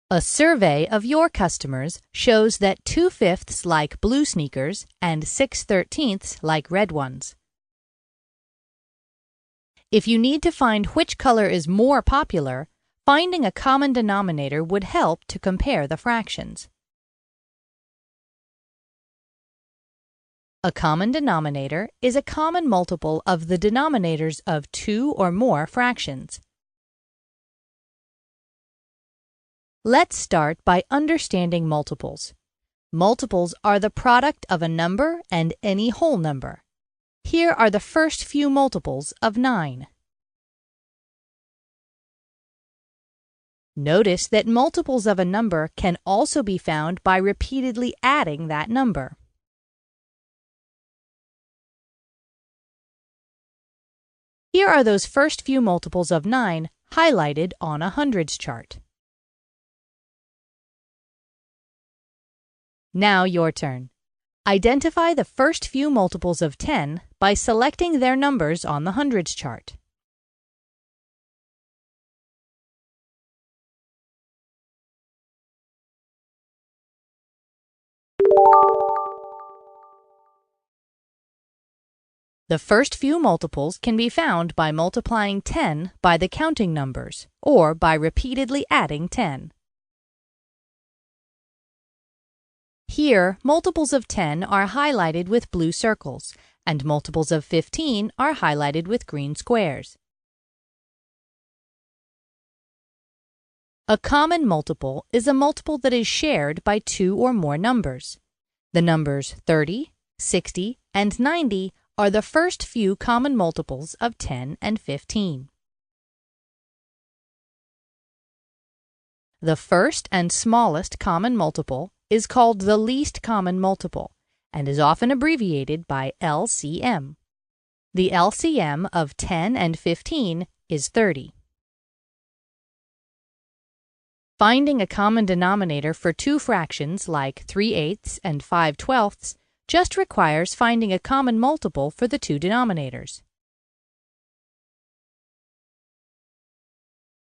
A survey of your customers shows that 2/5 like blue sneakers and 6/13 like red ones. If you need to find which color is more popular, finding a common denominator would help to compare the fractions. A common denominator is a common multiple of the denominators of two or more fractions. Let's start by understanding multiples. Multiples are the product of a number and any whole number. Here are the first few multiples of 9. Notice that multiples of a number can also be found by repeatedly adding that number. Here are those first few multiples of 9 highlighted on a hundreds chart. Now your turn. Identify the first few multiples of 10 by selecting their numbers on the hundreds chart. The first few multiples can be found by multiplying 10 by the counting numbers, or by repeatedly adding 10. Here, multiples of 10 are highlighted with blue circles, and multiples of 15 are highlighted with green squares. A common multiple is a multiple that is shared by two or more numbers. The numbers 30, 60, and 90 are the first few common multiples of 10 and 15. The first and smallest common multiple is called the least common multiple and is often abbreviated by LCM. The LCM of 10 and 15 is 30. Finding a common denominator for two fractions like 3/8 and 5/12 just requires finding a common multiple for the two denominators.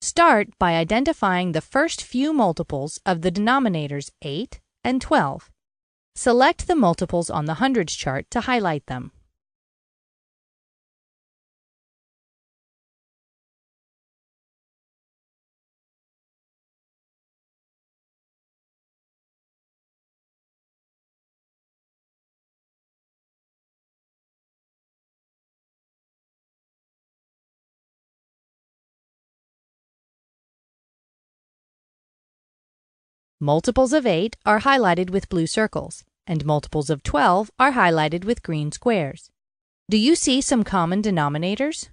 Start by identifying the first few multiples of the denominators 8 and 12. Select the multiples on the hundreds chart to highlight them. Multiples of 8 are highlighted with blue circles, and multiples of 12 are highlighted with green squares. Do you see some common denominators?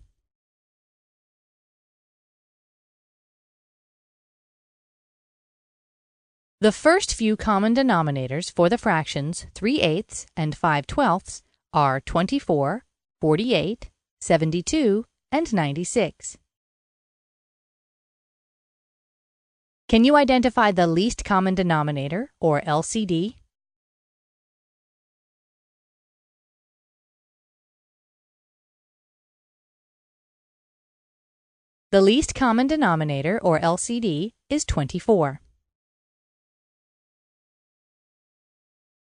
The first few common denominators for the fractions 3/8 and 5/12 are 24, 48, 72, and 96. Can you identify the least common denominator, or LCD? The least common denominator, or LCD, is 24.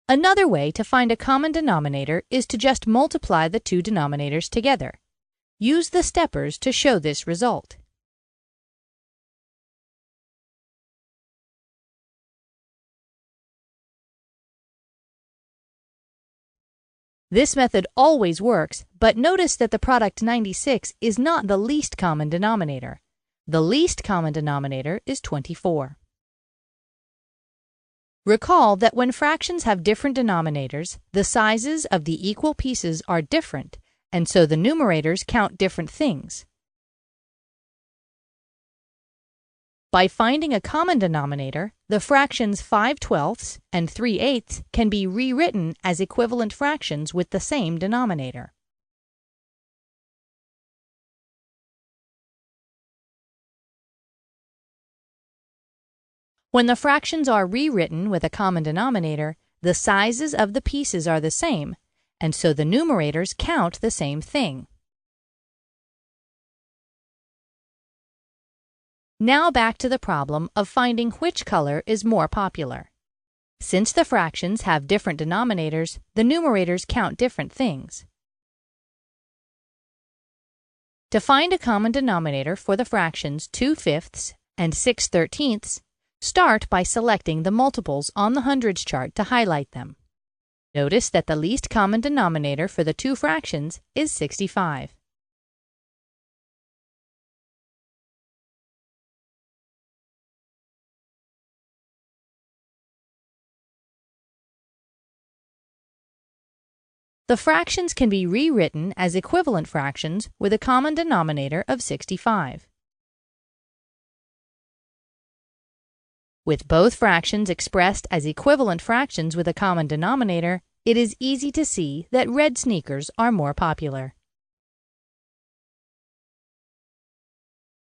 Another way to find a common denominator is to just multiply the two denominators together. Use the steppers to show this result. This method always works, but notice that the product 96 is not the least common denominator. The least common denominator is 24. Recall that when fractions have different denominators, the sizes of the equal pieces are different, and so the numerators count different things. By finding a common denominator, the fractions 5/12 and 3/8 can be rewritten as equivalent fractions with the same denominator. When the fractions are rewritten with a common denominator, the sizes of the pieces are the same, and so the numerators count the same thing. Now back to the problem of finding which color is more popular. Since the fractions have different denominators, the numerators count different things. To find a common denominator for the fractions 2/5 and 6/13, start by selecting the multiples on the hundreds chart to highlight them. Notice that the least common denominator for the two fractions is 65. The fractions can be rewritten as equivalent fractions with a common denominator of 65. With both fractions expressed as equivalent fractions with a common denominator, it is easy to see that red sneakers are more popular.